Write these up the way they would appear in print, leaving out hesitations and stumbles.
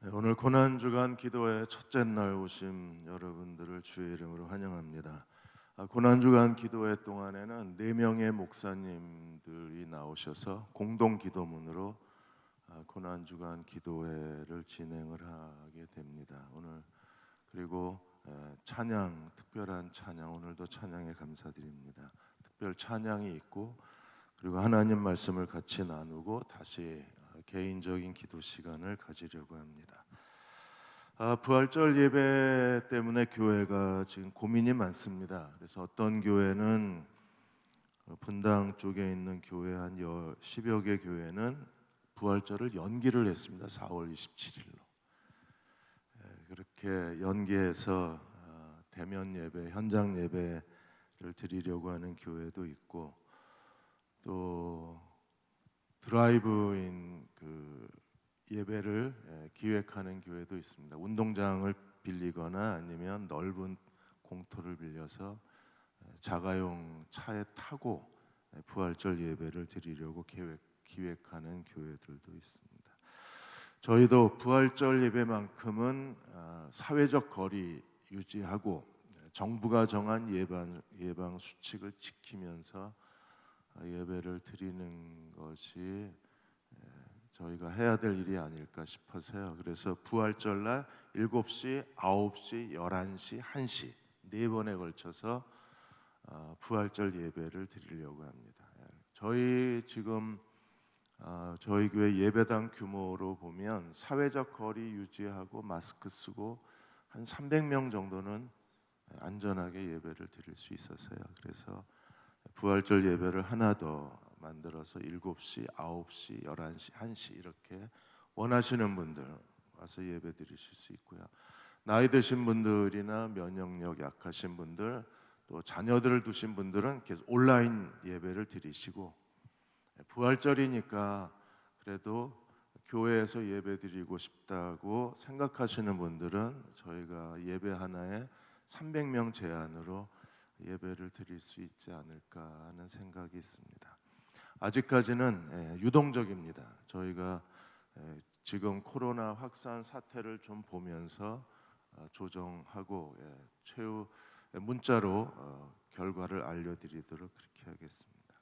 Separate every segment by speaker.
Speaker 1: 네, 오늘 고난주간 기도회 첫째 날 오신 여러분들을 주의 이름으로 환영합니다. 고난주간 기도회 동안에는 4명의 목사님들이 나오셔서 공동 기도문으로 고난주간 기도회를 진행을 하게 됩니다. 오늘 그리고 찬양, 특별한 찬양, 오늘도 찬양에 감사드립니다. 특별 찬양이 있고 그리고 하나님 말씀을 같이 나누고 다시 개인적인 기도 시간을 가지려고 합니다. 부활절 예배 때문에 교회가 지금 고민이 많습니다. 그래서 어떤 교회는 분당 쪽에 있는 교회 한 10여 개 교회는 부활절을 연기를 했습니다. 4월 27일로. 그렇게 연기해서 대면 예배, 현장 예배를 드리려고 하는 교회도 있고 또 드라이브인 예배를 기획하는 교회도 있습니다. 운동장을 빌리거나 아니면 넓은 공터를 빌려서 자가용 차에 타고 부활절 예배를 드리려고 기획하는 교회들도 있습니다. 저희도 부활절 예배만큼은 사회적 거리 유지하고 정부가 정한 예방 수칙을 지키면서 예배를 드리는 것이 저희가 해야 될 일이 아닐까 싶어서요. 그래서 부활절날 7시, 9시, 11시, 1시 4번에 걸쳐서 부활절 예배를 드리려고 합니다. 저희 교회 예배당 규모로 보면 사회적 거리 유지하고 마스크 쓰고 한 300명 정도는 안전하게 예배를 드릴 수 있어서요. 그래서 부활절 예배를 하나 더 만들어서 7시, 9시, 11시, 1시 이렇게 원하시는 분들 와서 예배 드리실 수 있고요. 나이 드신 분들이나 면역력 약하신 분들 또 자녀들을 두신 분들은 계속 온라인 예배를 드리시고 부활절이니까 그래도 교회에서 예배 드리고 싶다고 생각하시는 분들은 저희가 예배 하나에 300명 제한으로 예배를 드릴 수 있지 않을까 하는 생각이 있습니다. 아직까지는 유동적입니다. 저희가 지금 코로나 확산 사태를 좀 보면서 조정하고 최후 문자로 결과를 알려드리도록 그렇게 하겠습니다.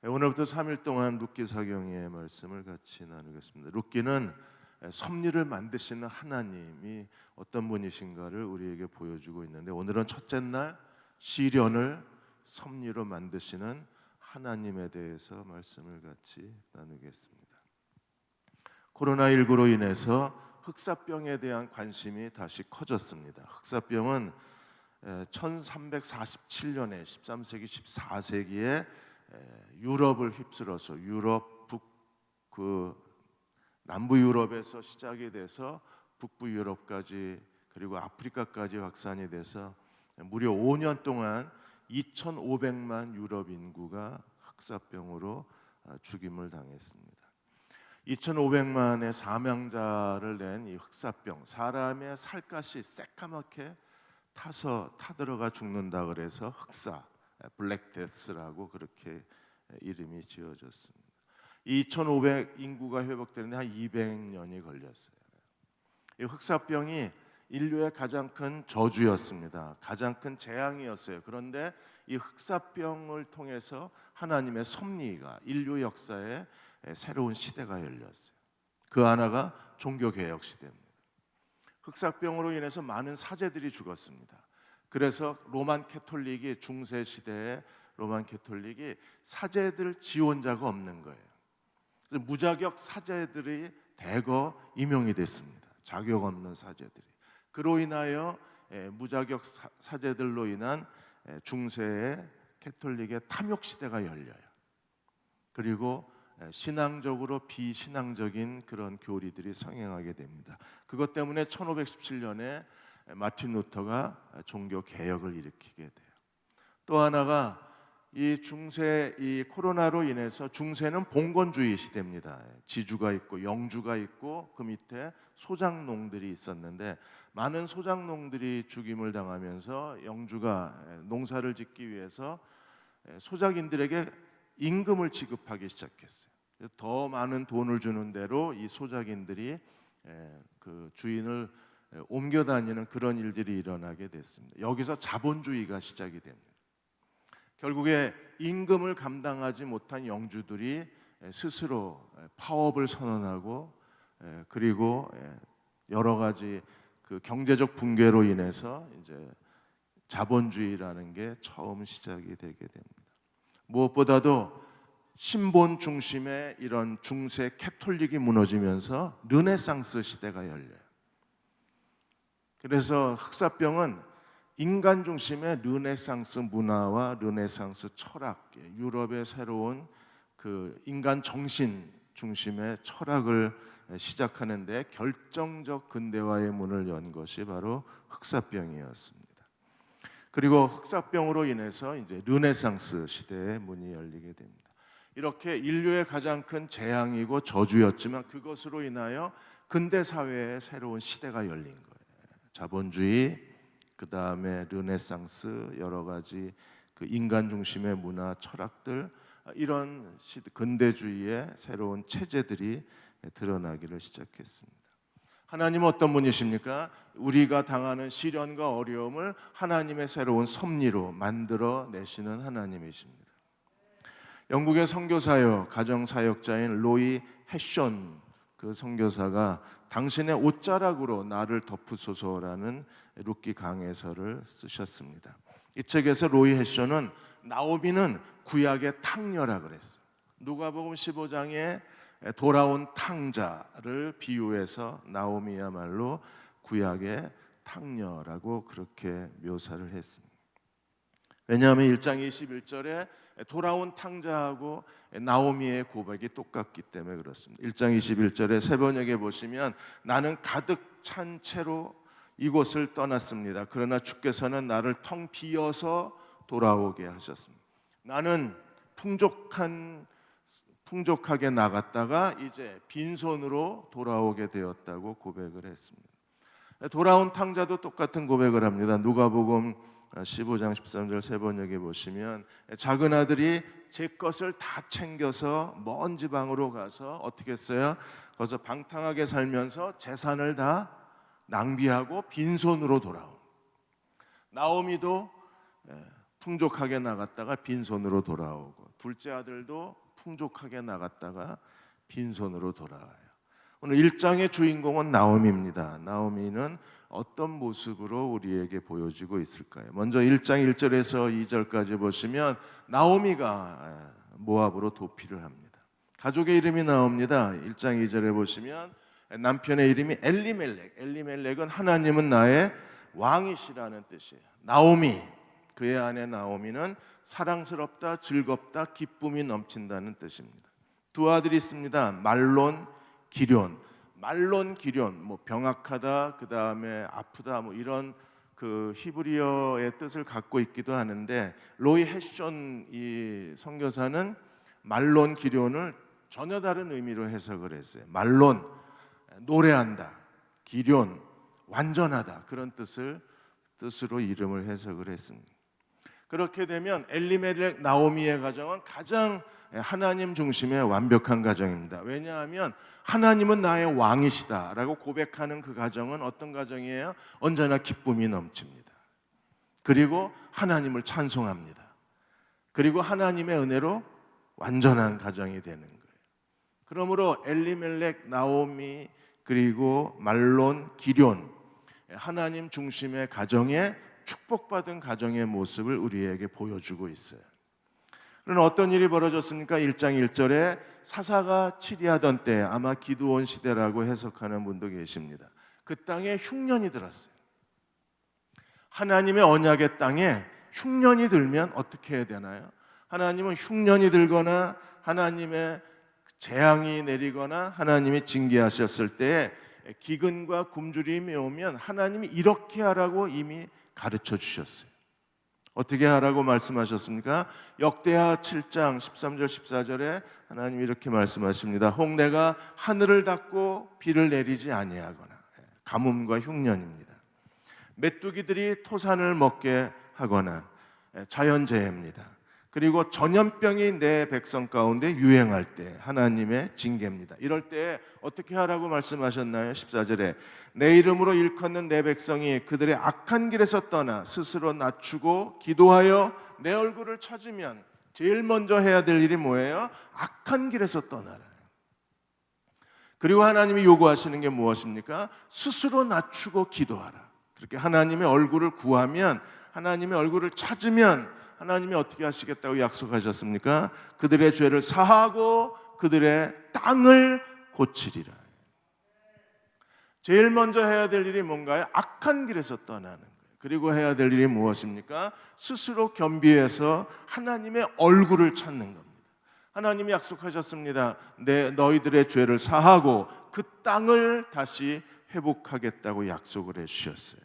Speaker 1: 오늘부터 3일 동안 룻기 사경의 말씀을 같이 나누겠습니다. 룻기는 섭리를 만드시는 하나님이 어떤 분이신가를 우리에게 보여주고 있는데 오늘은 첫째 날 시련을 섭리로 만드시는 하나님에 대해서 말씀을 같이 나누겠습니다. 코로나19로 인해서 흑사병에 대한 관심이 다시 커졌습니다. 흑사병은 1347년에 13세기, 14세기에 유럽을 휩쓸어서 남부 유럽에서 시작이 돼서 북부 유럽까지 그리고 아프리카까지 확산이 돼서 무려 5년 동안 2,500만 유럽 인구가 흑사병으로 죽임을 당했습니다. 2,500만의 사망자를 낸 이 흑사병, 사람의 살갗이 새까맣게 타들어가 죽는다 그래서 흑사, 블랙데스라고 그렇게 이름이 지어졌습니다. 2,500 인구가 회복되는데 한 200년이 걸렸어요. 이 흑사병이 인류의 가장 큰 저주였습니다. 가장 큰 재앙이었어요. 그런데 이 흑사병을 통해서 하나님의 섭리가 인류 역사에 새로운 시대가 열렸어요. 그 하나가 종교개혁 시대입니다. 흑사병으로 인해서 많은 사제들이 죽었습니다. 그래서 로만 캐톨릭이 중세 시대에 로만 캐톨릭이 사제들 지원자가 없는 거예요. 그래서 무자격 사제들이 대거 임용이 됐습니다. 자격 없는 사제들이. 그로 인하여 무자격 사제들로 인한 중세의 캐톨릭의 탐욕 시대가 열려요. 그리고 신앙적으로 비신앙적인 그런 교리들이 성행하게 됩니다. 그것 때문에 1517년에 마틴 루터가 종교 개혁을 일으키게 돼요. 또 하나가 이 코로나로 인해서 중세는 봉건주의 시대입니다. 지주가 있고 영주가 있고 그 밑에 소작농들이 있었는데 많은 소작농들이 죽임을 당하면서 영주가 농사를 짓기 위해서 소작인들에게 임금을 지급하기 시작했어요. 더 많은 돈을 주는 대로 이 소작인들이 그 주인을 옮겨 다니는 그런 일들이 일어나게 됐습니다. 여기서 자본주의가 시작이 됩니다. 결국에 임금을 감당하지 못한 영주들이 스스로 파업을 선언하고 그리고 여러 가지 그 경제적 붕괴로 인해서 이제 자본주의라는 게 처음 시작이 되게 됩니다. 무엇보다도 신본 중심의 이런 중세 캐톨릭이 무너지면서 르네상스 시대가 열려요. 그래서 흑사병은 인간 중심의 르네상스 문화와 르네상스 철학, 유럽의 새로운 그 인간 정신 중심의 철학을 시작하는데 결정적 근대화의 문을 연 것이 바로 흑사병이었습니다. 그리고 흑사병으로 인해서 이제 르네상스 시대의 문이 열리게 됩니다. 이렇게 인류의 가장 큰 재앙이고 저주였지만 그것으로 인하여 근대 사회의 새로운 시대가 열린 거예요. 자본주의, 그 다음에 르네상스, 여러 가지 그 인간 중심의 문화, 철학들, 이런 근대주의의 새로운 체제들이 드러나기를 시작했습니다. 하나님은 어떤 분이십니까? 우리가 당하는 시련과 어려움을 하나님의 새로운 섭리로 만들어 내시는 하나님이십니다. 영국의 선교사요, 가정사역자인 로이 해션 그 선교사가 당신의 옷자락으로 나를 덮으소서라는 룻기 강해서를 쓰셨습니다. 이 책에서 로이 해션은 나오미는 구약의 탕녀라 그랬어요. 누가복음 15장에 돌아온 탕자를 비유해서 나오미야말로 구약의 탕녀라고 그렇게 묘사를 했습니다. 왜냐하면 1장 21절에 돌아온 탕자하고 나오미의 고백이 똑같기 때문에 그렇습니다. 1장 21절에 세번역에 보시면 나는 가득 찬 채로 이곳을 떠났습니다. 그러나 주께서는 나를 텅 비어서 돌아오게 하셨습니다. 나는 풍족하게 나갔다가 이제 빈손으로 돌아오게 되었다고 고백을 했습니다. 돌아온 탕자도 똑같은 고백을 합니다. 누가복음 15장 13절 세번역에 보시면 작은 아들이 제 것을 다 챙겨서 먼 지방으로 가서 어떻게 했어요? 거기서 방탕하게 살면서 재산을 다 낭비하고 빈손으로 돌아온. 나오미도 풍족하게 나갔다가 빈손으로 돌아오고, 둘째 아들도 풍족하게 나갔다가 빈손으로 돌아와요. 오늘 1장의 주인공은 나오미입니다. 나오미는 어떤 모습으로 우리에게 보여지고 있을까요? 먼저 1장 1절에서 2절까지 보시면 나오미가 모압으로 도피를 합니다. 가족의 이름이 나옵니다. 1장 2절에 보시면 남편의 이름이 엘리멜렉. 엘리멜렉은 하나님은 나의 왕이시라는 뜻이에요. 나오미, 그의 아내 나오미는 사랑스럽다, 즐겁다, 기쁨이 넘친다는 뜻입니다. 두 아들이 있습니다. 말론, 기럨. 말론, 기럨, 뭐 병약하다, 그 다음에 아프다, 뭐 이런 그 히브리어의 뜻을 갖고 있기도 하는데, 로이 해션 이 선교사는 말론, 기럨을 전혀 다른 의미로 해석을 했어요. 말론, 노래한다, 기럨, 완전하다, 그런 뜻으로 이름을 해석을 했습니다. 그렇게 되면 엘리멜렉 나오미의 가정은 가장 하나님 중심의 완벽한 가정입니다. 왜냐하면 하나님은 나의 왕이시다라고 고백하는 그 가정은 어떤 가정이에요? 언제나 기쁨이 넘칩니다. 그리고 하나님을 찬송합니다. 그리고 하나님의 은혜로 완전한 가정이 되는 거예요. 그러므로 엘리멜렉, 나오미, 그리고 말론, 기럨, 하나님 중심의 가정에 축복받은 가정의 모습을 우리에게 보여주고 있어요. 그러나 어떤 일이 벌어졌습니까? 1장 1절에 사사가 치리하던 때, 아마 기드온 시대라고 해석하는 분도 계십니다. 그 땅에 흉년이 들었어요. 하나님의 언약의 땅에 흉년이 들면 어떻게 해야 되나요? 하나님은 흉년이 들거나 하나님의 재앙이 내리거나 하나님이 징계하셨을 때 기근과 굶주림이 오면 하나님이 이렇게 하라고 이미 가르쳐 주셨어요. 어떻게 하라고 말씀하셨습니까? 역대하 7장 13절 14절에 하나님이 이렇게 말씀하십니다. 홍내가 하늘을 닫고 비를 내리지 아니하거나, 가뭄과 흉년입니다. 메뚜기들이 토산을 먹게 하거나 자연재해입니다. 그리고 전염병이 내 백성 가운데 유행할 때 하나님의 징계입니다. 이럴 때 어떻게 하라고 말씀하셨나요? 14절에 내 이름으로 일컫는 내 백성이 그들의 악한 길에서 떠나 스스로 낮추고 기도하여 내 얼굴을 찾으면 제일 먼저 해야 될 일이 뭐예요? 악한 길에서 떠나라. 그리고 하나님이 요구하시는 게 무엇입니까? 스스로 낮추고 기도하라. 그렇게 하나님의 얼굴을 구하면, 하나님의 얼굴을 찾으면 하나님이 어떻게 하시겠다고 약속하셨습니까? 그들의 죄를 사하고 그들의 땅을 고치리라. 제일 먼저 해야 될 일이 뭔가요? 악한 길에서 떠나는 거예요. 그리고 해야 될 일이 무엇입니까? 스스로 겸비해서 하나님의 얼굴을 찾는 겁니다. 하나님이 약속하셨습니다. 너희들의 죄를 사하고 그 땅을 다시 회복하겠다고 약속을 해주셨어요.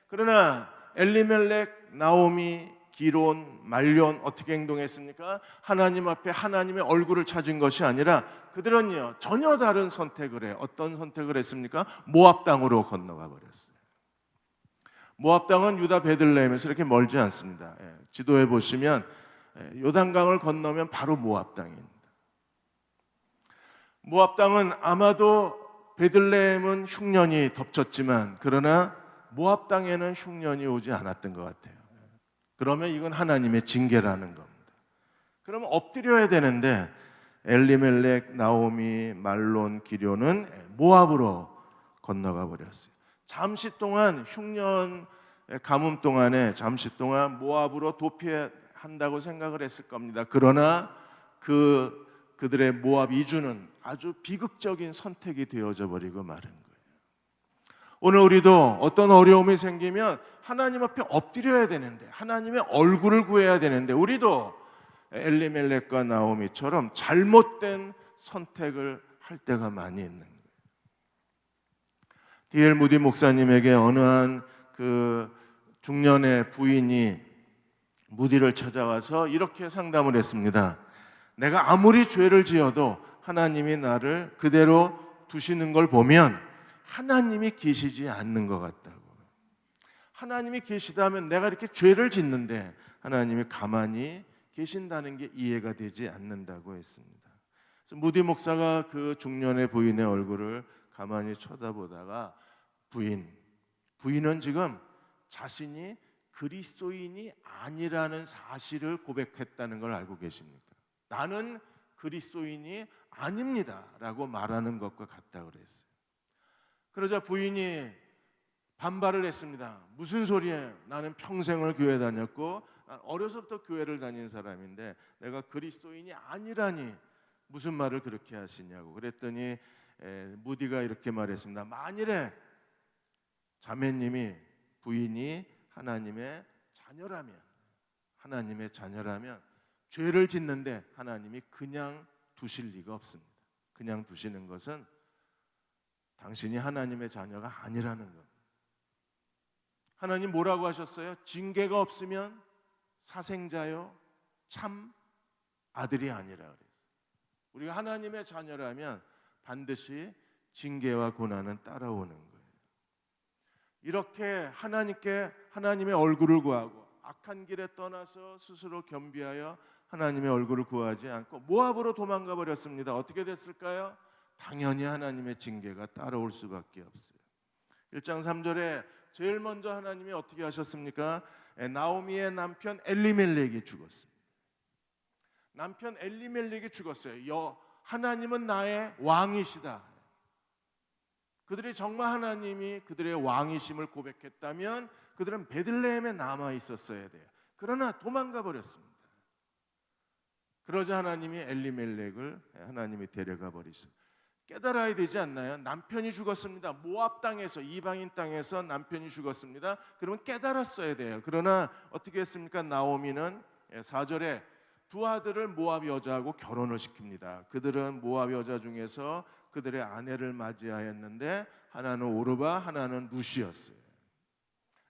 Speaker 1: 그러나 엘리멜렉, 나오미, 기론, 말론 어떻게 행동했습니까? 하나님 앞에 하나님의 얼굴을 찾은 것이 아니라 그들은요 전혀 다른 선택을 해요. 어떤 선택을 했습니까? 모압 땅으로 건너가 버렸어요. 모압 땅은 유다 베들레헴에서 이렇게 멀지 않습니다. 지도에 보시면 요단강을 건너면 바로 모압 땅입니다. 모압 땅은 아마도 베들레헴은 흉년이 덮쳤지만 그러나 모압 땅에는 흉년이 오지 않았던 것 같아요. 그러면 이건 하나님의 징계라는 겁니다. 그러면 엎드려야 되는데 엘리멜렉, 나오미, 말론, 기료는 모압으로 건너가 버렸어요. 잠시 동안 흉년 가뭄 동안에 잠시 동안 모압으로 도피한다고 생각을 했을 겁니다. 그러나 그들의 모압 이주는 아주 비극적인 선택이 되어져 버리고 마른 거예요. 오늘 우리도 어떤 어려움이 생기면 하나님 앞에 엎드려야 되는데 하나님의 얼굴을 구해야 되는데 우리도 엘리멜렉과 나오미처럼 잘못된 선택을 할 때가 많이 있는 거예요. D.L. 무디 목사님에게 어느 한 그 중년의 부인이 무디를 찾아와서 이렇게 상담을 했습니다. 내가 아무리 죄를 지어도 하나님이 나를 그대로 두시는 걸 보면 하나님이 계시지 않는 것 같다고. 하나님이 계시다면 내가 이렇게 죄를 짓는데 하나님이 가만히 계신다는 게 이해가 되지 않는다고 했습니다. 그래서 무디 목사가 그 중년의 부인의 얼굴을 가만히 쳐다보다가 부인은 지금 자신이 그리스도인이 아니라는 사실을 고백했다는 걸 알고 계십니까? 나는 그리스도인이 아닙니다 라고 말하는 것과 같다고 그랬어요. 그러자 부인이 반발을 했습니다. 무슨 소리예요? 나는 평생을 교회 다녔고 어려서부터 교회를 다닌 사람인데 내가 그리스도인이 아니라니 무슨 말을 그렇게 하시냐고. 그랬더니 무디가 이렇게 말했습니다. 만일에 자매님이 부인이 하나님의 자녀라면 죄를 짓는데 하나님이 그냥 두실 리가 없습니다. 그냥 두시는 것은 당신이 하나님의 자녀가 아니라는 것. 하나님 뭐라고 하셨어요? 징계가 없으면 사생자요 참 아들이 아니라 그랬어요. 우리가 하나님의 자녀라면 반드시 징계와 고난은 따라오는 거예요. 이렇게 하나님의 얼굴을 구하고 악한 길에 떠나서 스스로 겸비하여 하나님의 얼굴을 구하지 않고 모압으로 도망가 버렸습니다. 어떻게 됐을까요? 당연히 하나님의 징계가 따라올 수밖에 없어요. 1장 3절에 제일 먼저 하나님이 어떻게 하셨습니까? 나오미의 남편 엘리멜렉이 죽었습니다. 남편 엘리멜렉이 죽었어요. 하나님은 나의 왕이시다. 그들이 정말 하나님이 그들의 왕이심을 고백했다면 그들은 베들레헴에 남아 있었어야 돼요. 그러나 도망가 버렸습니다. 그러자 하나님이 엘리멜렉을 데려가 버리셨어요. 깨달아야 되지 않나요? 남편이 죽었습니다. 모압 땅에서, 이방인 땅에서 남편이 죽었습니다. 그러면 깨달았어야 돼요. 그러나 어떻게 했습니까? 나오미는 4절에 두 아들을 모압 여자하고 결혼을 시킵니다. 그들은 모압 여자 중에서 그들의 아내를 맞이하였는데 하나는 오르바, 하나는 루시였어요.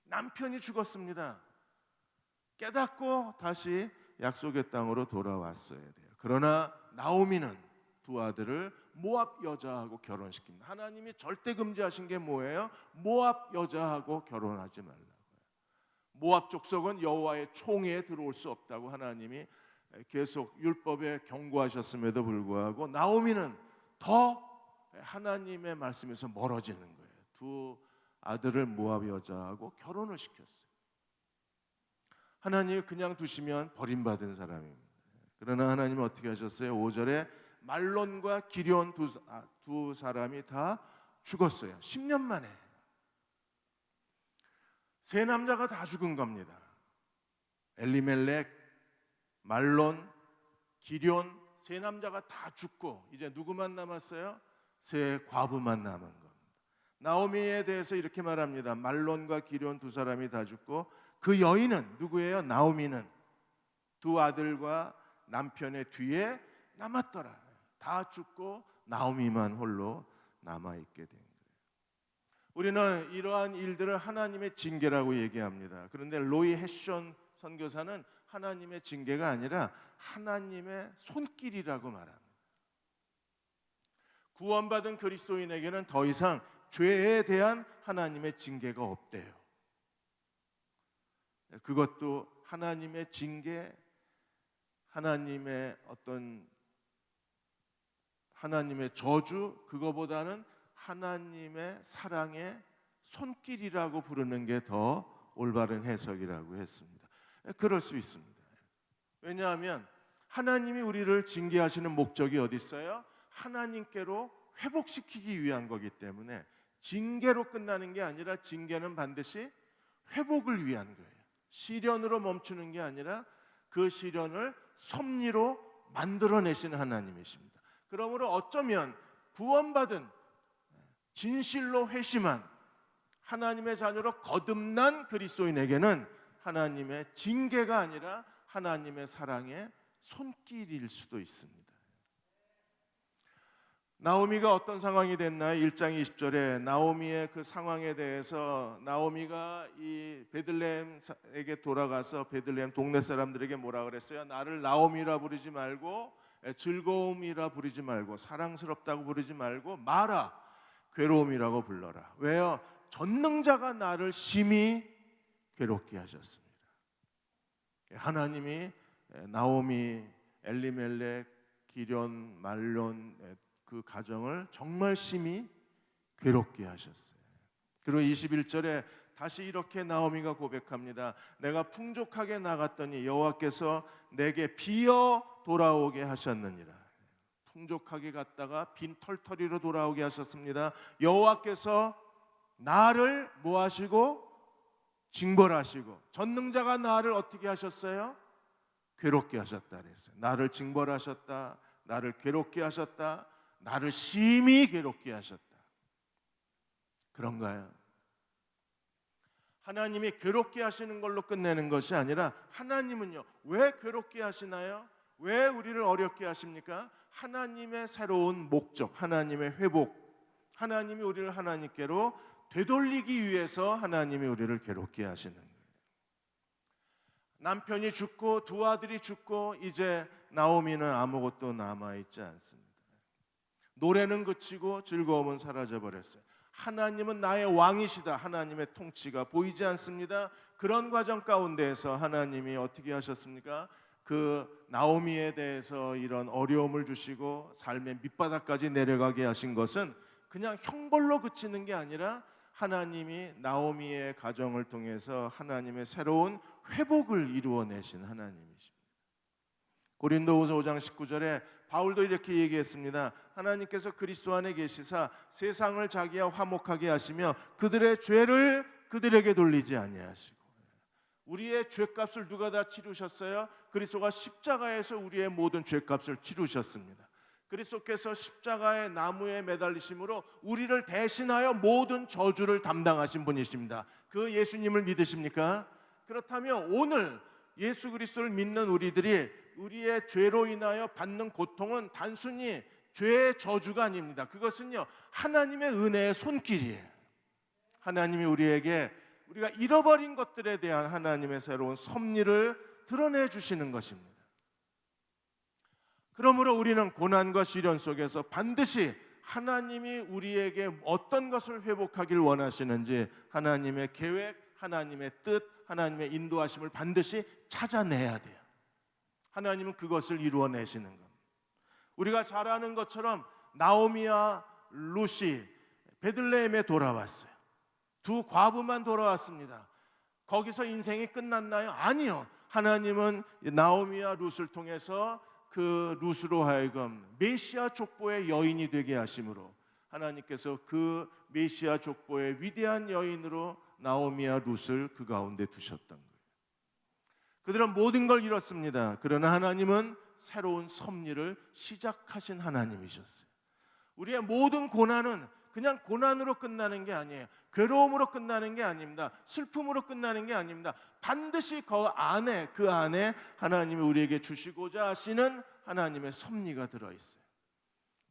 Speaker 1: 남편이 죽었습니다. 깨닫고 다시 약속의 땅으로 돌아왔어야 돼요. 그러나 나오미는 두 아들을 모압 여자하고 결혼시킵니다. 하나님이 절대 금지하신 게 뭐예요? 모압 여자하고 결혼하지 말라고요. 모압 족속은 여호와의 총회에 들어올 수 없다고 하나님이 계속 율법에 경고하셨음에도 불구하고 나오미는 더 하나님의 말씀에서 멀어지는 거예요. 두 아들을 모압 여자하고 결혼을 시켰어요. 하나님이 그냥 두시면 버림받은 사람입니다. 그러나 하나님은 어떻게 하셨어요? 5절에 말론과 기럨 두 사람이 다 죽었어요. 10년 만에 세 남자가 다 죽은 겁니다. 엘리멜렉, 말론, 기럨 세 남자가 다 죽고 이제 누구만 남았어요? 세 과부만 남은 겁니다. 나오미에 대해서 이렇게 말합니다. 말론과 기럨 두 사람이 다 죽고 그 여인은 누구예요? 나오미는 두 아들과 남편의 뒤에 남았더라. 다 죽고 나오미만 홀로 남아있게 된 거예요. 우리는 이러한 일들을 하나님의 징계라고 얘기합니다. 그런데 로이 해션 선교사는 하나님의 징계가 아니라 하나님의 손길이라고 말합니다. 구원받은 그리스도인에게는 더 이상 죄에 대한 하나님의 징계가 없대요. 그것도 하나님의 징계, 하나님의 어떤 하나님의 저주, 그거보다는 하나님의 사랑의 손길이라고 부르는 게 더 올바른 해석이라고 했습니다. 그럴 수 있습니다. 왜냐하면 하나님이 우리를 징계하시는 목적이 어디 있어요? 하나님께로 회복시키기 위한 거기 때문에 징계로 끝나는 게 아니라 징계는 반드시 회복을 위한 거예요. 시련으로 멈추는 게 아니라 그 시련을 섭리로 만들어내시는 하나님이십니다. 그러므로 어쩌면 구원받은 진실로 회심한 하나님의 자녀로 거듭난 그리스도인에게는 하나님의 징계가 아니라 하나님의 사랑의 손길일 수도 있습니다. 나오미가 어떤 상황이 됐나요? 1장 20절에 나오미의 그 상황에 대해서 나오미가 이 베들레헴에게 돌아가서 베들레헴 동네 사람들에게 뭐라 그랬어요? 나를 나오미라 부르지 말고 즐거움이라 부르지 말고 사랑스럽다고 부르지 말고 마라 괴로움이라고 불러라. 왜요? 전능자가 나를 심히 괴롭게 하셨습니다. 하나님이 나오미, 엘리멜렉, 기럨, 말론 그 가정을 정말 심히 괴롭게 하셨어요. 그리고 21절에 다시 이렇게 나오미가 고백합니다. 내가 풍족하게 나갔더니 여호와께서 내게 비어 돌아오게 하셨느니라. 풍족하게 갔다가 빈 털터리로 돌아오게 하셨습니다. 여호와께서 나를 뭐 하시고? 징벌하시고 전능자가 나를 어떻게 하셨어요? 괴롭게 하셨다 그랬어요. 나를 징벌하셨다, 나를 괴롭게 하셨다, 나를 심히 괴롭게 하셨다. 그런가요? 하나님이 괴롭게 하시는 걸로 끝내는 것이 아니라 하나님은요, 왜 괴롭게 하시나요? 왜 우리를 어렵게 하십니까? 하나님의 새로운 목적, 하나님의 회복, 하나님이 우리를 하나님께로 되돌리기 위해서 하나님이 우리를 괴롭게 하시는 거예요. 남편이 죽고 두 아들이 죽고 이제 나오미는 아무것도 남아있지 않습니다. 노래는 그치고 즐거움은 사라져버렸어요. 하나님은 나의 왕이시다. 하나님의 통치가 보이지 않습니다. 그런 과정 가운데에서 하나님이 어떻게 하셨습니까? 그 나오미에 대해서 이런 어려움을 주시고 삶의 밑바닥까지 내려가게 하신 것은 그냥 형벌로 그치는 게 아니라 하나님이 나오미의 가정을 통해서 하나님의 새로운 회복을 이루어내신 하나님이십니다. 고린도후서 5장 19절에 바울도 이렇게 얘기했습니다. 하나님께서 그리스도 안에 계시사 세상을 자기와 화목하게 하시며 그들의 죄를 그들에게 돌리지 아니하시고. 우리의 죄값을 누가 다 치르셨어요? 그리스도가 십자가에서 우리의 모든 죄값을 치르셨습니다. 그리스도께서 십자가의 나무에 매달리심으로 우리를 대신하여 모든 저주를 담당하신 분이십니다. 그 예수님을 믿으십니까? 그렇다면 오늘 예수 그리스도를 믿는 우리들이 우리의 죄로 인하여 받는 고통은 단순히 죄의 저주가 아닙니다. 그것은요, 하나님의 은혜의 손길이에요. 하나님이 우리에게 우리가 잃어버린 것들에 대한 하나님의 새로운 섭리를 드러내 주시는 것입니다. 그러므로 우리는 고난과 시련 속에서 반드시 하나님이 우리에게 어떤 것을 회복하길 원하시는지 하나님의 계획, 하나님의 뜻, 하나님의 인도하심을 반드시 찾아내야 돼요. 하나님은 그것을 이루어내시는 겁니다. 우리가 잘 아는 것처럼 나오미와 룻이 베들레헴에 돌아왔어요. 두 과부만 돌아왔습니다. 거기서 인생이 끝났나요? 아니요. 하나님은 나오미와 룻을 통해서 그 룻으로 하여금 메시아 족보의 여인이 되게 하심으로 하나님께서 그 메시아 족보의 위대한 여인으로 나오미와 룻을 그 가운데 두셨던 거예요. 그들은 모든 걸 잃었습니다. 그러나 하나님은 새로운 섭리를 시작하신 하나님이셨어요. 우리의 모든 고난은 그냥 고난으로 끝나는 게 아니에요. 괴로움으로 끝나는 게 아닙니다. 슬픔으로 끝나는 게 아닙니다. 반드시 그 안에 하나님이 우리에게 주시고자 하시는 하나님의 섭리가 들어있어요.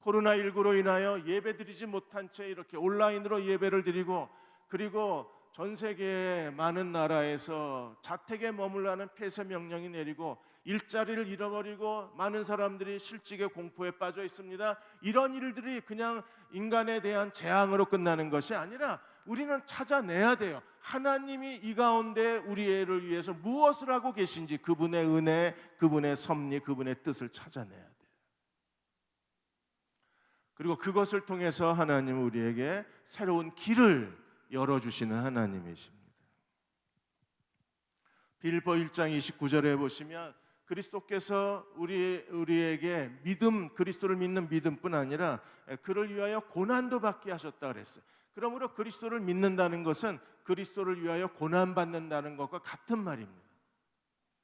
Speaker 1: 코로나19로 인하여 예배드리지 못한 채 이렇게 온라인으로 예배를 드리고, 그리고 전 세계의 많은 나라에서 자택에 머물라는 폐쇄 명령이 내리고 일자리를 잃어버리고 많은 사람들이 실직의 공포에 빠져 있습니다. 이런 일들이 그냥 인간에 대한 재앙으로 끝나는 것이 아니라 우리는 찾아내야 돼요. 하나님이 이 가운데 우리를 위해서 무엇을 하고 계신지, 그분의 은혜, 그분의 섭리, 그분의 뜻을 찾아내야 돼요. 그리고 그것을 통해서 하나님은 우리에게 새로운 길을 열어주시는 하나님이십니다. 빌립보 1장 29절에 보시면 그리스도께서 우리에게 믿음, 그리스도를 믿는 믿음뿐 아니라 그를 위하여 고난도 받게 하셨다 그랬어요. 그러므로 그리스도를 믿는다는 것은 그리스도를 위하여 고난받는다는 것과 같은 말입니다.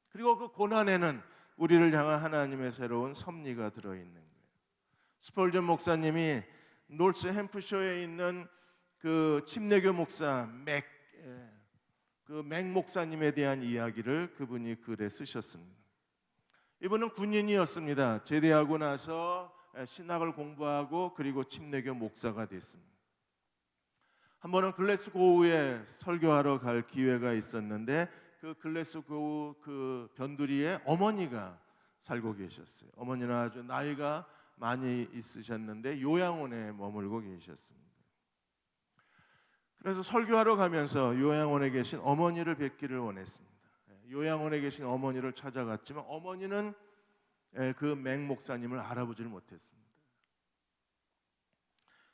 Speaker 1: 그리고 그 고난에는 우리를 향한 하나님의 새로운 섭리가 들어있는 거예요. 스펄전 목사님이 노스 햄프셔에 있는 그 침례교 목사 맥 목사님에 대한 이야기를 그분이 글에 쓰셨습니다. 이분은 군인이었습니다. 제대하고 나서 신학을 공부하고 그리고 침례교 목사가 됐습니다. 한 번은 글래스고우에 설교하러 갈 기회가 있었는데 그 글래스고우 그 변두리에 어머니가 살고 계셨어요. 어머니는 아주 나이가 많이 있으셨는데 요양원에 머물고 계셨습니다. 그래서 설교하러 가면서 요양원에 계신 어머니를 뵙기를 원했습니다. 요양원에 계신 어머니를 찾아갔지만 어머니는 그 맥 목사님을 알아보지를 못했습니다.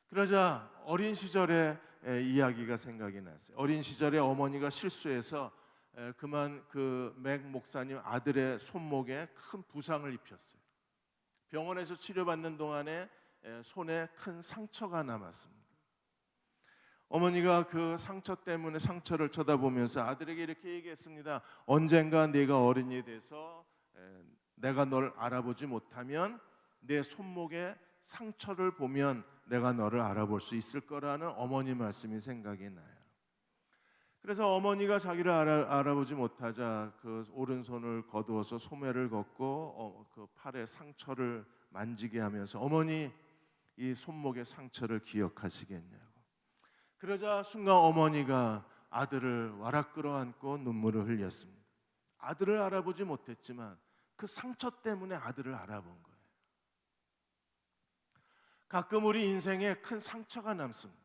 Speaker 1: 그러자 어린 시절의 이야기가 생각이 났어요. 어린 시절에 어머니가 실수해서 그만 그 맥 목사님 아들의 손목에 큰 부상을 입혔어요. 병원에서 치료받는 동안에 손에 큰 상처가 남았습니다. 어머니가 그 상처 때문에 상처를 쳐다보면서 아들에게 이렇게 얘기했습니다. 언젠가 네가 어른이 돼서 내가 널 알아보지 못하면 내 손목에 상처를 보면 내가 너를 알아볼 수 있을 거라는 어머니 말씀이 생각이 나요. 그래서 어머니가 자기를 알아보지 못하자 그 오른손을 거두어서 소매를 걷고 그 팔에 상처를 만지게 하면서 어머니 이 손목의 상처를 기억하시겠냐고. 그러자 순간 어머니가 아들을 와락 끌어안고 눈물을 흘렸습니다. 아들을 알아보지 못했지만 그 상처 때문에 아들을 알아본 거예요. 가끔 우리 인생에 큰 상처가 남습니다.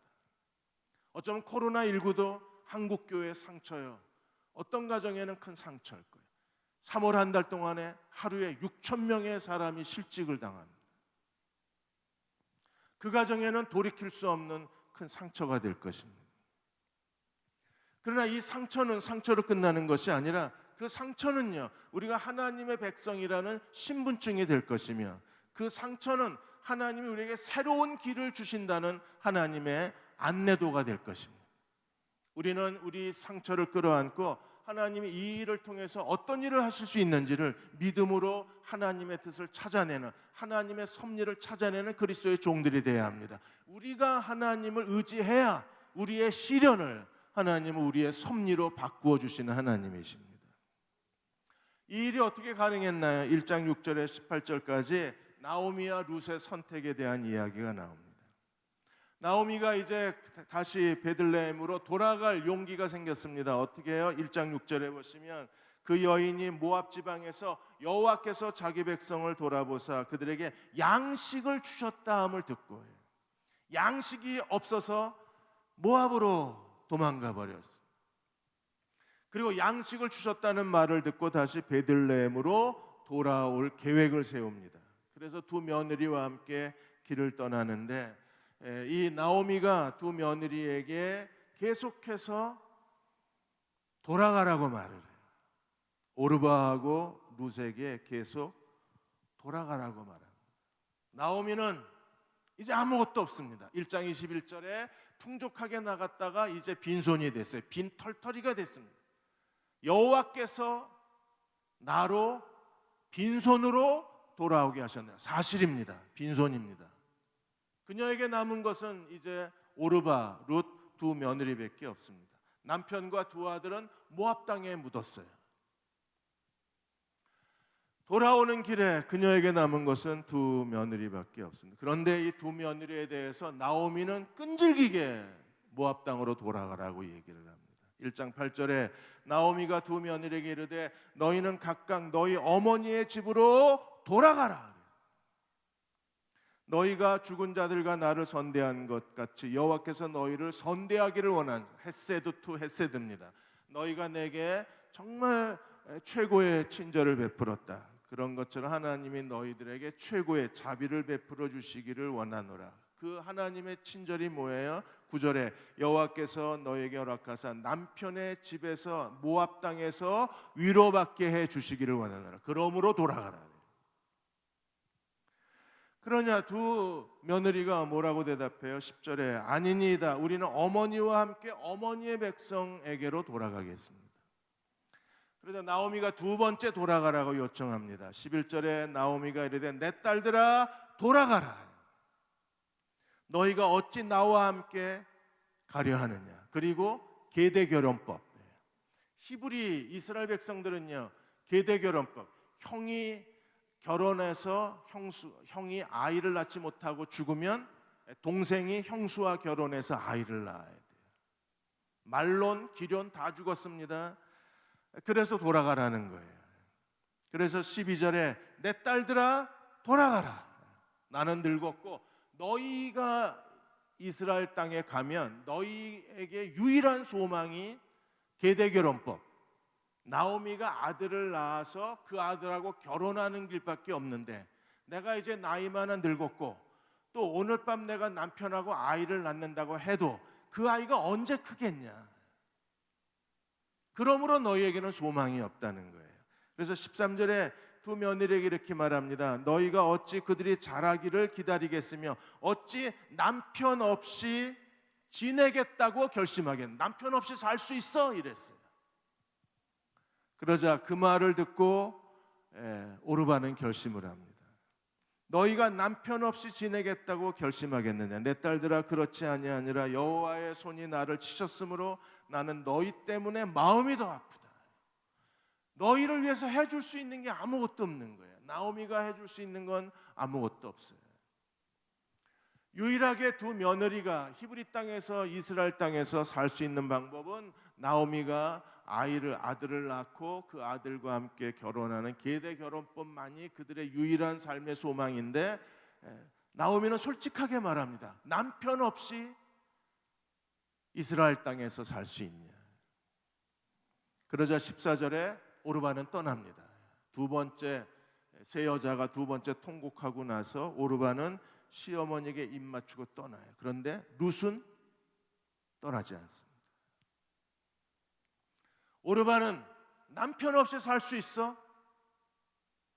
Speaker 1: 어쩌면 코로나19도 한국교회의 상처요. 어떤 가정에는 큰 상처일 거예요. 3월 한 달 동안에 하루에 6,000명의 사람이 실직을 당합니다. 그 가정에는 돌이킬 수 없는 큰 상처가 될 것입니다. 그러나 이 상처는 상처로 끝나는 것이 아니라 그 상처는요, 우리가 하나님의 백성이라는 신분증이 될 것이며 그 상처는 하나님이 우리에게 새로운 길을 주신다는 하나님의 안내도가 될 것입니다. 우리는 우리 상처를 끌어안고 하나님이 이 일을 통해서 어떤 일을 하실 수 있는지를 믿음으로 하나님의 뜻을 찾아내는, 하나님의 섭리를 찾아내는 그리스도의 종들이 되어야 합니다. 우리가 하나님을 의지해야 우리의 시련을 하나님은 우리의 섭리로 바꾸어 주시는 하나님이십니다. 이 일이 어떻게 가능했나요? 1장 6절에 18절까지 나오미와 룻의 선택에 대한 이야기가 나옵니다. 나오미가 이제 다시 베들레헴으로 돌아갈 용기가 생겼습니다. 어떻게 해요? 1장 6절에 보시면 그 여인이 모압 지방에서 여호와께서 자기 백성을 돌아보사 그들에게 양식을 주셨다 함을 듣고 해요. 양식이 없어서 모압으로 도망가 버렸어요. 그리고 양식을 주셨다는 말을 듣고 다시 베들레헴으로 돌아올 계획을 세웁니다. 그래서 두 며느리와 함께 길을 떠나는데 이 나오미가 두 며느리에게 계속해서 돌아가라고 말을 해요. 오르바하고 룻에게 계속 돌아가라고 말합니다. 나오미는 이제 아무것도 없습니다. 1장 21절에 풍족하게 나갔다가 이제 빈손이 됐어요. 빈털터리가 됐습니다. 여호와께서 나로 빈손으로 돌아오게 하셨네요. 사실입니다. 빈손입니다. 그녀에게 남은 것은 이제 오르바, 룻 두 며느리밖에 없습니다. 남편과 두 아들은 모압 땅에 묻었어요. 돌아오는 길에 그녀에게 남은 것은 두 며느리밖에 없습니다. 그런데 이 두 며느리에 대해서 나오미는 끈질기게 모압 땅으로 돌아가라고 얘기를 합니다. 1장 8절에 나오미가 두 며느리에게 이르되 너희는 각각 너희 어머니의 집으로 돌아가라. 너희가 죽은 자들과 나를 선대한 것 같이 여호와께서 너희를 선대하기를 원한 헤세드 투 헤세드입니다. 너희가 내게 정말 최고의 친절을 베풀었다. 그런 것처럼 하나님이 너희들에게 최고의 자비를 베풀어 주시기를 원하노라. 그 하나님의 친절이 뭐예요? 9절에 여호와께서 너에게 허락하사 남편의 집에서 모압 땅에서 위로받게 해 주시기를 원하노라. 그러므로 돌아가라. 그러냐 두 며느리가 뭐라고 대답해요? 10절에 아니니이다. 우리는 어머니와 함께 어머니의 백성에게로 돌아가겠습니다. 그래서 나오미가 두 번째 돌아가라고 요청합니다. 11절에 나오미가 이르되 내 딸들아 돌아가라. 너희가 어찌 나와 함께 가려 하느냐. 그리고 계대결혼법. 히브리 이스라엘 백성들은요 계대결혼법, 형이 결혼해서 형이 아이를 낳지 못하고 죽으면 동생이 형수와 결혼해서 아이를 낳아야 돼요. 말론, 기련 다 죽었습니다. 그래서 돌아가라는 거예요. 그래서 12절에 내 딸들아 돌아가라. 나는 늙었고 너희가 이스라엘 땅에 가면 너희에게 유일한 소망이 계대결혼법, 나오미가 아들을 낳아서 그 아들하고 결혼하는 길밖에 없는데 내가 이제 나이만은 늙었고 또 오늘 밤 내가 남편하고 아이를 낳는다고 해도 그 아이가 언제 크겠냐. 그러므로 너희에게는 소망이 없다는 거예요. 그래서 13절에 두 며느리에게 이렇게 말합니다. 너희가 어찌 그들이 자라기를 기다리겠으며 어찌 남편 없이 지내겠다고 결심하겠느냐. 남편 없이 살 수 있어? 이랬어요. 그러자 그 말을 듣고 오르바는 결심을 합니다. 너희가 남편 없이 지내겠다고 결심하겠느냐. 내 딸들아 그렇지 아니하니라. 여호와의 손이 나를 치셨으므로 나는 너희 때문에 마음이 더 아프다. 너희를 위해서 해줄 수 있는 게 아무것도 없는 거예요. 나오미가 해줄 수 있는 건 아무것도 없어요. 유일하게 두 며느리가 히브리 땅에서 이스라엘 땅에서 살 수 있는 방법은 나오미가 아들을 낳고 그 아들과 함께 결혼하는 계대 결혼법만이 그들의 유일한 삶의 소망인데 나오미는 솔직하게 말합니다. 남편 없이 이스라엘 땅에서 살 수 있냐. 그러자 14절에 오르바는 떠납니다. 두 번째 세 여자가 두 번째 통곡하고 나서 오르바는 시어머니에게 입 맞추고 떠나요. 그런데 룻은 떠나지 않습니다. 오르바는 남편 없이 살 수 있어?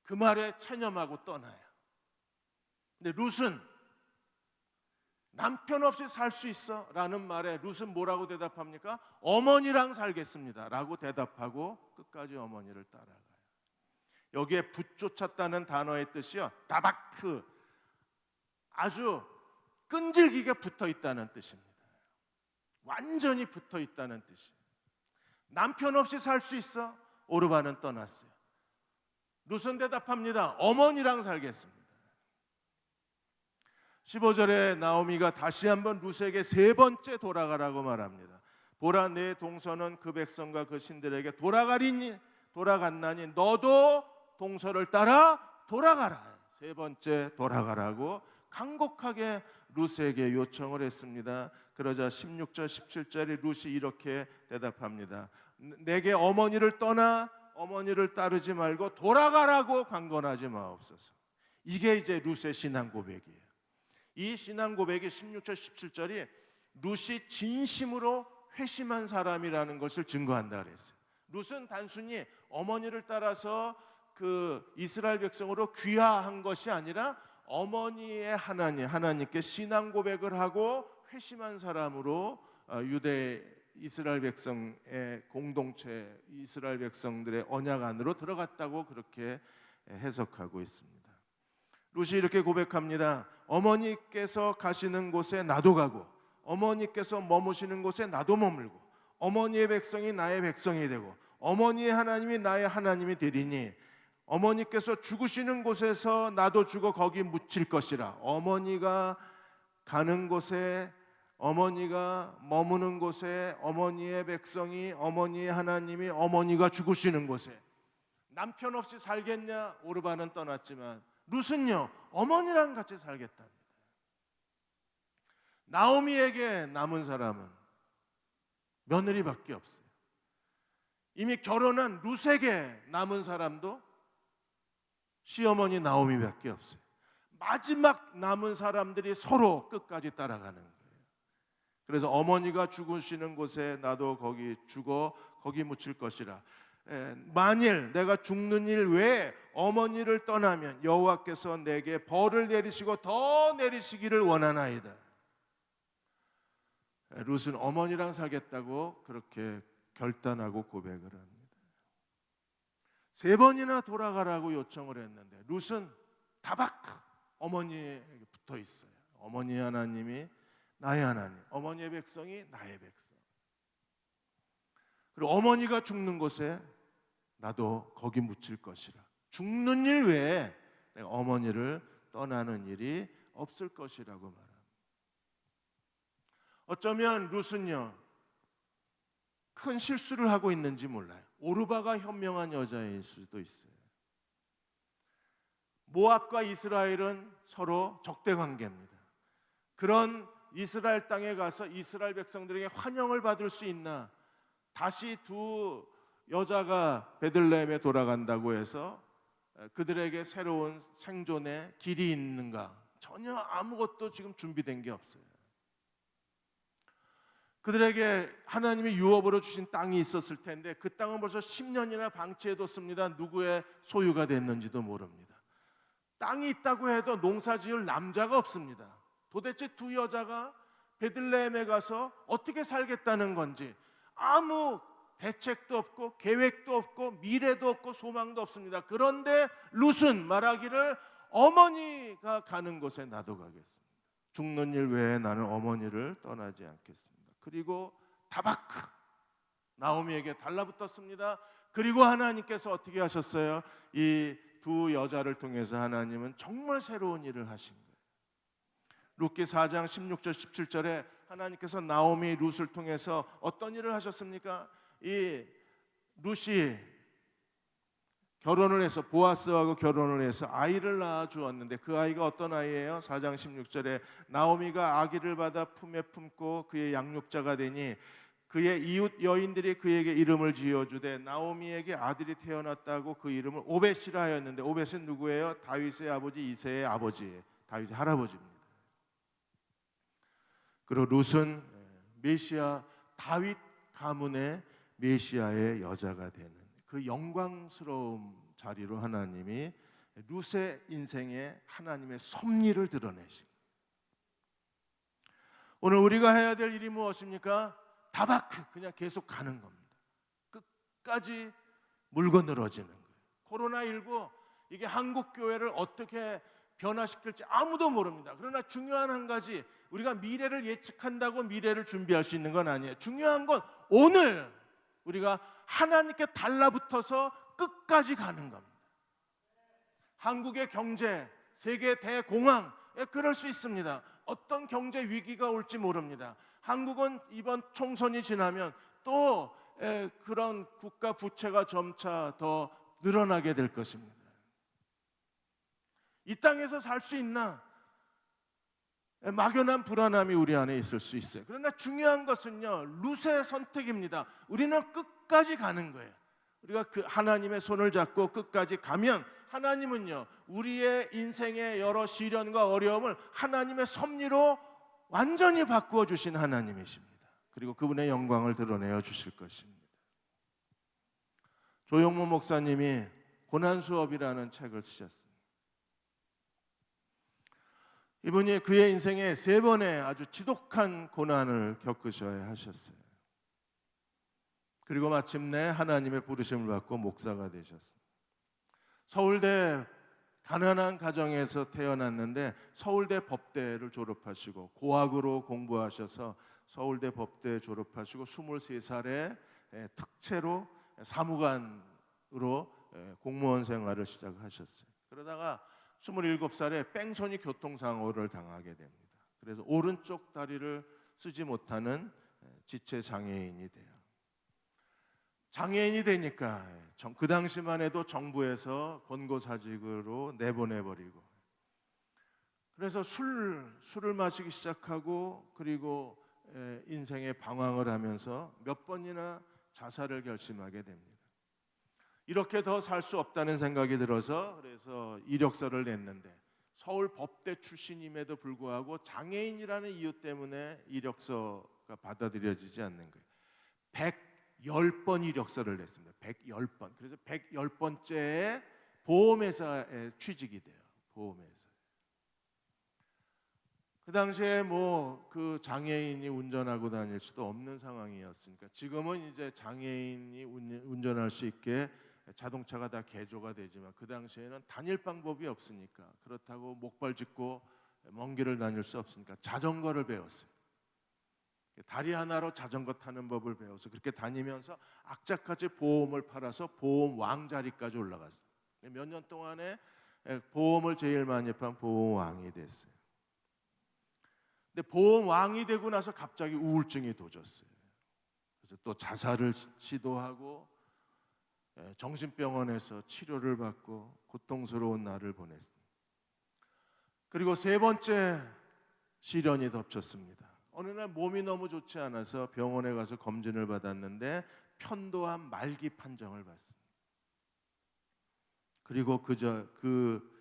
Speaker 1: 그 말에 체념하고 떠나요. 근데 룻은 남편 없이 살 수 있어? 라는 말에 룻은 뭐라고 대답합니까? 어머니랑 살겠습니다 라고 대답하고 끝까지 어머니를 따라가요. 여기에 붙쫓았다는 단어의 뜻이요, 다바크, 아주 끈질기게 붙어있다는 뜻입니다. 완전히 붙어있다는 뜻이에요. 남편 없이 살 수 있어? 오르바는 떠났어요. 룻은 대답합니다. 어머니랑 살겠습니다. 15절에 나오미가 다시 한번 룻에게 세 번째 돌아가라고 말합니다. 보라, 내 동서는 그 백성과 그 신들에게 돌아갔나니 너도 동서를 따라 돌아가라. 세 번째 돌아가라고 간곡하게 룻에게 요청을 했습니다. 그러자 16절 17절에 룻이 이렇게 대답합니다. 내게 어머니를 떠나 어머니를 따르지 말고 돌아가라고 강권하지 마옵소서. 이게 이제 룻의 신앙 고백이에요. 이 신앙 고백이 16절 17절이 룻이 진심으로 회심한 사람이라는 것을 증거한다 그랬어요. 룻은 단순히 어머니를 따라서 그 이스라엘 백성으로 귀화한 것이 아니라 어머니의 하나님께 신앙 고백을 하고 회심한 사람으로 유대 이스라엘 백성의 공동체, 이스라엘 백성들의 언약 안으로 들어갔다고 그렇게 해석하고 있습니다. 룻이 이렇게 고백합니다. 어머니께서 가시는 곳에 나도 가고 어머니께서 머무시는 곳에 나도 머물고 어머니의 백성이 나의 백성이 되고 어머니의 하나님이 나의 하나님이 되리니 어머니께서 죽으시는 곳에서 나도 죽어 거기 묻힐 것이라. 어머니가 가는 곳에, 어머니가 머무는 곳에, 어머니의 백성이, 어머니의 하나님이, 어머니가 죽으시는 곳에 남편 없이 살겠냐? 오르바는 떠났지만 룻은요 어머니랑 같이 살겠답니다. 나오미에게 남은 사람은 며느리밖에 없어요. 이미 결혼한 룻에게 남은 사람도 시어머니 나오미밖에 없어요. 마지막 남은 사람들이 서로 끝까지 따라가는 거예요. 그래서 어머니가 죽으시는 곳에 나도 거기 죽어 거기 묻힐 것이라. 만일 내가 죽는 일 외에 어머니를 떠나면 여호와께서 내게 벌을 내리시고 더 내리시기를 원하나이다. 룻은 어머니랑 살겠다고 그렇게 결단하고 고백을 합니다. 3번이나 돌아가라고 요청을 했는데 룻은 다박 어머니에게 붙어 있어요. 어머니의 하나님이 나의 하나님, 어머니의 백성이 나의 백성. 그리고 어머니가 죽는 곳에 나도 거기 묻힐 것이라. 죽는 일 외에 내가 어머니를 떠나는 일이 없을 것이라고 말합니다. 어쩌면 룻은요 큰 실수를 하고 있는지 몰라요. 오르바가 현명한 여자일 수도 있어요. 모압과 이스라엘은 서로 적대 관계입니다. 그런 이스라엘 땅에 가서 이스라엘 백성들에게 환영을 받을 수 있나? 다시 두 여자가 베들레헴에 돌아간다고 해서 그들에게 새로운 생존의 길이 있는가? 전혀 아무것도 지금 준비된 게 없어요. 그들에게 하나님이 유업으로 주신 땅이 있었을 텐데 그 땅은 벌써 10년이나 방치해뒀습니다. 누구의 소유가 됐는지도 모릅니다. 땅이 있다고 해도 농사 지을 남자가 없습니다. 도대체 두 여자가 베들레헴에 가서 어떻게 살겠다는 건지 아무 대책도 없고 계획도 없고 미래도 없고 소망도 없습니다. 그런데 룻은 말하기를 어머니가 가는 곳에 나도 가겠습니다. 죽는 일 외에 나는 어머니를 떠나지 않겠습니다. 그리고 다박 나오미에게 달라붙었습니다. 그리고 하나님께서 어떻게 하셨어요? 이 두 여자를 통해서 하나님은 정말 새로운 일을 하신 거예요. 룻기 4장 16절 17절에 하나님께서 나오미 룻을 통해서 어떤 일을 하셨습니까? 이 룻이 결혼을 해서 보아스하고 결혼을 해서 아이를 낳아 주었는데 그 아이가 어떤 아이예요? 4장 16절에 나오미가 아기를 받아 품에 품고 그의 양육자가 되니 그의 이웃 여인들이 그에게 이름을 지어주되 나오미에게 아들이 태어났다고 그 이름을 오벳이라 하였는데 오벳은 누구예요? 다윗의 아버지 이새의 아버지예요. 다윗의 할아버지입니다. 그리고 룻은 메시아 다윗 가문의 메시아의 여자가 되는 그 영광스러운 자리로 하나님이 룻의 인생에 하나님의 섭리를 드러내신 거예요. 오늘 우리가 해야 될 일이 무엇입니까? 다박 그냥 계속 가는 겁니다. 끝까지 물고 늘어지는 거예요. 코로나19 이게 한국 교회를 어떻게 변화시킬지 아무도 모릅니다. 그러나 중요한 한 가지, 우리가 미래를 예측한다고 미래를 준비할 수 있는 건 아니에요. 중요한 건 오늘 우리가 하나님께 달라붙어서 끝까지 가는 겁니다. 한국의 경제, 세계 대공황, 그럴 수 있습니다. 어떤 경제 위기가 올지 모릅니다. 한국은 이번 총선이 지나면 또 그런 국가 부채가 점차 더 늘어나게 될 것입니다. 이 땅에서 살 수 있나? 막연한 불안함이 우리 안에 있을 수 있어요. 그러나 중요한 것은요, 룻의 선택입니다. 우리는 끝까지 끝까지 가는 거예요. 우리가 그 하나님의 손을 잡고 끝까지 가면 하나님은요, 우리의 인생의 여러 시련과 어려움을 하나님의 섭리로 완전히 바꾸어 주신 하나님이십니다. 그리고 그분의 영광을 드러내어 주실 것입니다. 조용무 목사님이 고난수업이라는 책을 쓰셨습니다. 이분이 그의 인생에 3번의 아주 지독한 고난을 겪으셔야 하셨어요. 그리고 마침내 하나님의 부르심을 받고 목사가 되셨습니다. 서울대 가난한 가정에서 태어났는데 서울대 법대를 졸업하시고 고학으로 공부하셔서 서울대 법대 졸업하시고 23살에 특채로 사무관으로 공무원 생활을 시작하셨어요. 그러다가 27살에 뺑소니 교통사고를 당하게 됩니다. 그래서 오른쪽 다리를 쓰지 못하는 지체 장애인이 돼요. 장애인이 되니까 그 당시만 해도 정부에서 권고사직으로 내보내버리고, 그래서 술을 마시기 시작하고, 그리고 인생의 방황을 하면서 몇 번이나 자살을 결심하게 됩니다. 이렇게 더 살 수 없다는 생각이 들어서 그래서 이력서를 냈는데 서울 법대 출신임에도 불구하고 장애인이라는 이유 때문에 이력서가 받아들여지지 않는 거예요. 110번 이력서를 냈습니다. 110번. 그래서 110번째에 보험회사에 취직이 돼요. 보험회사. 그 당시에 뭐 그 장애인이 운전하고 다닐 수도 없는 상황이었으니까, 지금은 이제 장애인이 운전할 수 있게 자동차가 다 개조가 되지만 그 당시에는 다닐 방법이 없으니까, 그렇다고 목발 짚고 먼 길을 다닐 수 없으니까 자전거를 배웠어요. 다리 하나로 자전거 타는 법을 배워서 그렇게 다니면서 악착같이 보험을 팔아서 보험 왕자리까지 올라갔어요. 몇 년 동안에 보험을 제일 많이 판 보험 왕이 됐어요. 근데 보험 왕이 되고 나서 갑자기 우울증이 도졌어요. 그래서 또 자살을 시도하고 정신병원에서 치료를 받고 고통스러운 날을 보냈습니다. 그리고 3번째 시련이 덮쳤습니다. 어느 날 몸이 너무 좋지 않아서 병원에 가서 검진을 받았는데 편도암 말기 판정을 받습니다. 그리고 그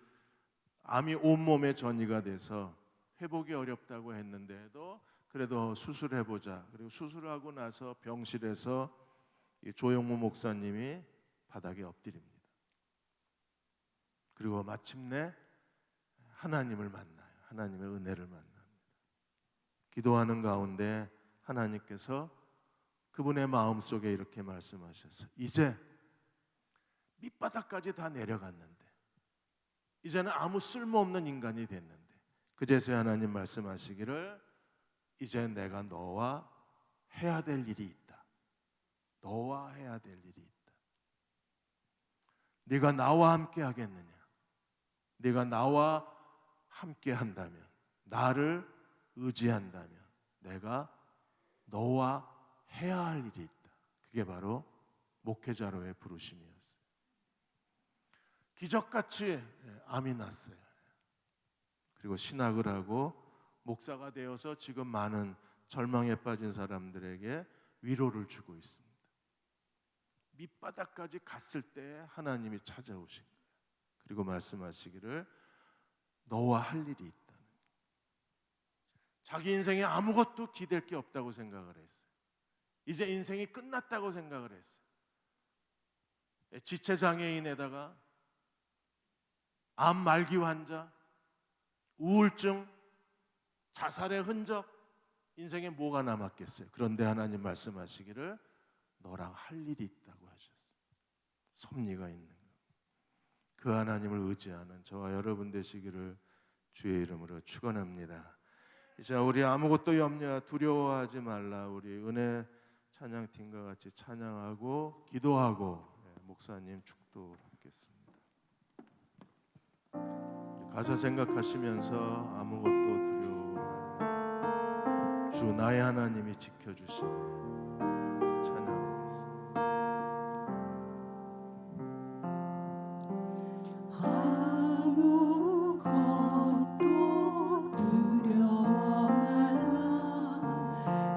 Speaker 1: 암이 온몸에 전이가 돼서 회복이 어렵다고 했는데도 그래도 수술해보자. 그리고 수술하고 나서 병실에서 조용무 목사님이 바닥에 엎드립니다. 그리고 마침내 하나님을 만나요. 하나님의 은혜를 만납니다. 기도하는 가운데 하나님께서 그분의 마음속에 이렇게 말씀하셨어요. 이제 밑바닥까지 다 내려갔는데, 이제는 아무 쓸모없는 인간이 됐는데, 그제서야 하나님 말씀하시기를 이제 내가 너와 해야 될 일이 있다. 너와 해야 될 일이 있다. 네가 나와 함께 하겠느냐? 네가 나와 함께 한다면, 나를 의지한다면 내가 너와 해야 할 일이 있다. 그게 바로 목회자로의 부르심이었어요. 기적같이 암이 났어요. 그리고 신학을 하고 목사가 되어서 지금 많은 절망에 빠진 사람들에게 위로를 주고 있습니다. 밑바닥까지 갔을 때 하나님이 찾아오신 거예요. 그리고 말씀하시기를 너와 할 일이 있다. 자기 인생에 아무것도 기댈 게 없다고 생각을 했어요. 이제 인생이 끝났다고 생각을 했어요. 지체장애인에다가 암 말기 환자, 우울증, 자살의 흔적, 인생에 뭐가 남았겠어요? 그런데 하나님 말씀하시기를 너랑 할 일이 있다고 하셨어요. 섭리가 있는 거. 그 하나님을 의지하는 저와 여러분 되시기를 주의 이름으로 축원합니다. 이제 우리 아무것도 염려 두려워하지 말라. 우리 은혜 찬양팀과 같이 찬양하고 기도하고 목사님 축도하겠습니다. 가사 생각하시면서 아무것도 두려워 말라. 주 나의 하나님이 지켜주시네. 찬양하겠습니다.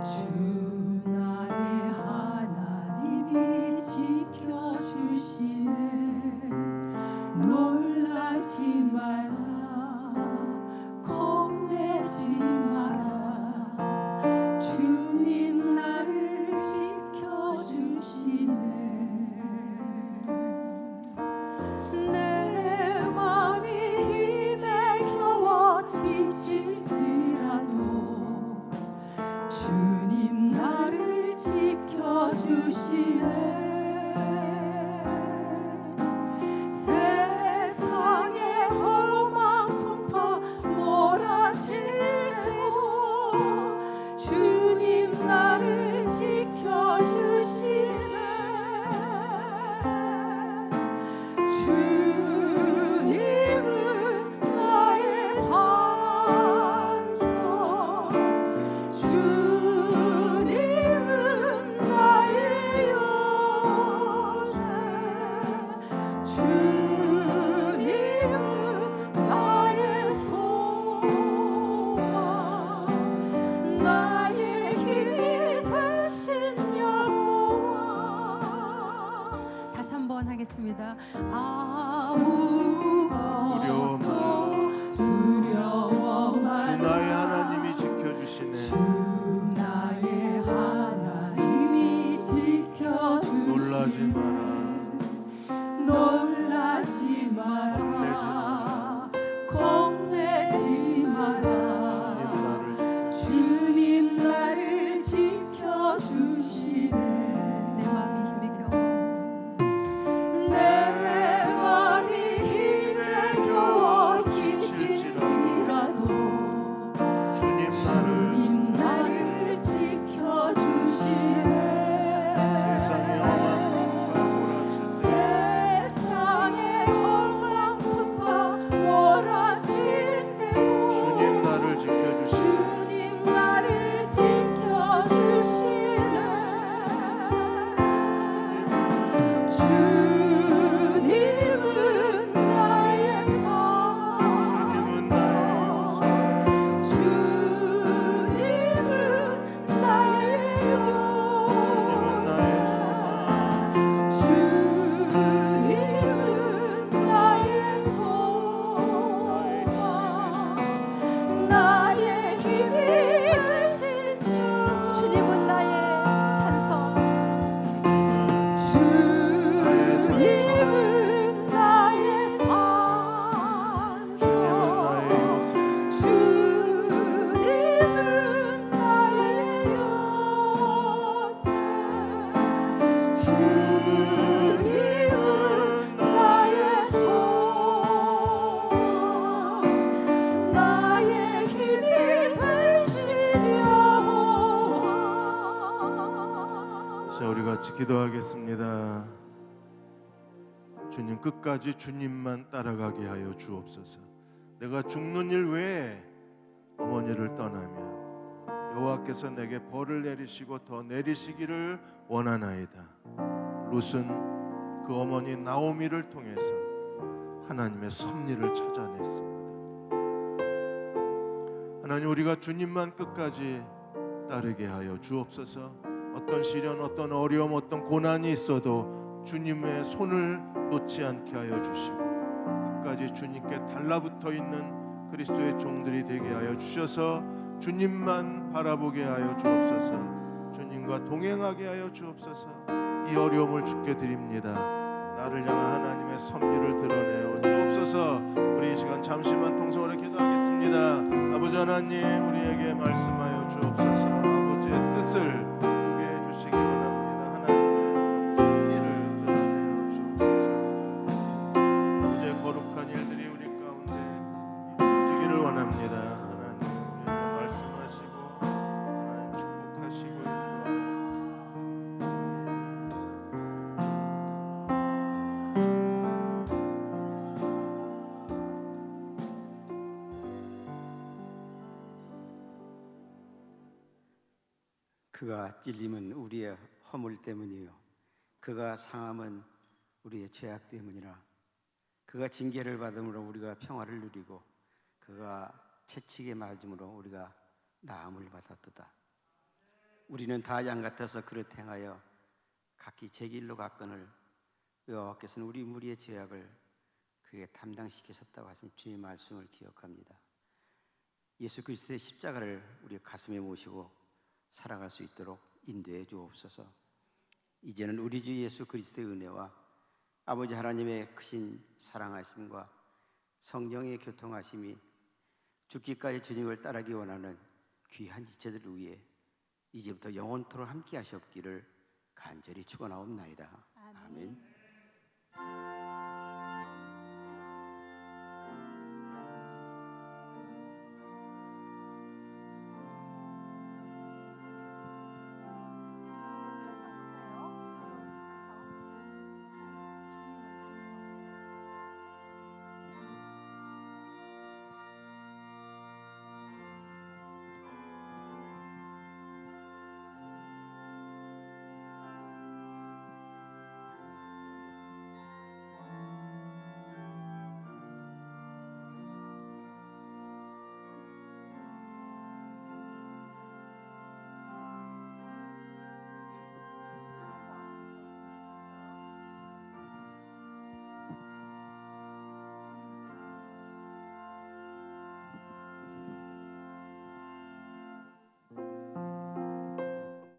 Speaker 2: 주 나의 하나님이 두려워 말라.
Speaker 1: 주 나의 하나님이 지켜주시네.
Speaker 2: 주 나의 하나님이 지켜주시네.
Speaker 1: 놀라지 마라.
Speaker 2: 놀라지 마라. 겁내지 마라. 주님 나를 지켜주시네. 내 마음이 힘에 겨워. 내 마음이 힘에 겨워 지칠지라도
Speaker 1: 주님
Speaker 2: 나를 지켜주시네.
Speaker 1: 세상의
Speaker 2: 엉망과 몰아칠 때도
Speaker 1: 주님 나를 지켜주시네.
Speaker 2: 주님 나를 지켜주시네. 주님은 나의 산.
Speaker 1: 주님은 나의 요새.
Speaker 2: 주님은 나의
Speaker 1: 주님은 나의 소망.
Speaker 2: 주님은 나의 소망. 나의 힘이 되신 주님은 나의 산성. 주님은 나의 산성.
Speaker 1: 주님은 나의 요새.
Speaker 2: 주님은 나의 요새. 주님은 나의 소망. 나의 힘이 되시며.
Speaker 1: 자, 우리 같이 기도하겠습니다. 주님, 끝까지 주님만 따라가게 하여 주옵소서. 내가 죽는 일 외에 어머니를 떠나면 여호와께서 내게 벌을 내리시고 더 내리시기를 원하나이다. 룻은 그 어머니 나오미를 통해서 하나님의 섭리를 찾아냈습니다. 하나님, 우리가 주님만 끝까지 따르게 하여 주옵소서. 어떤 시련, 어떤 어려움, 어떤 고난이 있어도 주님의 손을 놓지 않게 하여 주시고 끝까지 주님께 달라붙어 있는 그리스도의 종들이 되게 하여 주셔서 주님만 바라보게 하여 주옵소서. 주님과 동행하게 하여 주옵소서. 이 어려움을 주께 드립니다. 나를 향한 하나님의 섭리를 드러내어 주옵소서. 우리 이 시간 잠시만 통성으로 기도하겠습니다. 아버지 하나님, 우리에게 말씀하여 주옵소서. 아버지의 뜻을 보게 해주시기 원합니다. 하나님의 섭리를 드러내어 주옵소서. 아버지의 거룩한 일들이 우리 가운데 이루어지기를 원합니다. 하나님, 우리에게 말씀하시고 하나님 축복하시고 인도하여
Speaker 3: 그가 찔림은 우리의 허물 때문이요 그가 상함은 우리의 죄악 때문이라. 그가 징계를 받음으로 우리가 평화를 누리고 그가 채찍에 맞음으로 우리가 나음을 받았도다. 우리는 다 양 같아서 그릇 행하여 각기 제 길로 갔거늘 여호와께서는 우리 무리의 죄악을 그에게 담당시키셨다고 하신 주의 말씀을 기억합니다. 예수 그리스도의 십자가를 우리 가슴에 모시고 살아갈 수 있도록 인도해 주옵소서. 이제는 우리 주 예수 그리스도의 은혜와 아버지 하나님의 크신 사랑하심과 성령의 교통하심이 죽기까지 주님을 따르기 원하는 귀한 지체들을 위해 이제부터 영원토록 함께 하시옵기를 간절히 축원하옵나이다. 아멘.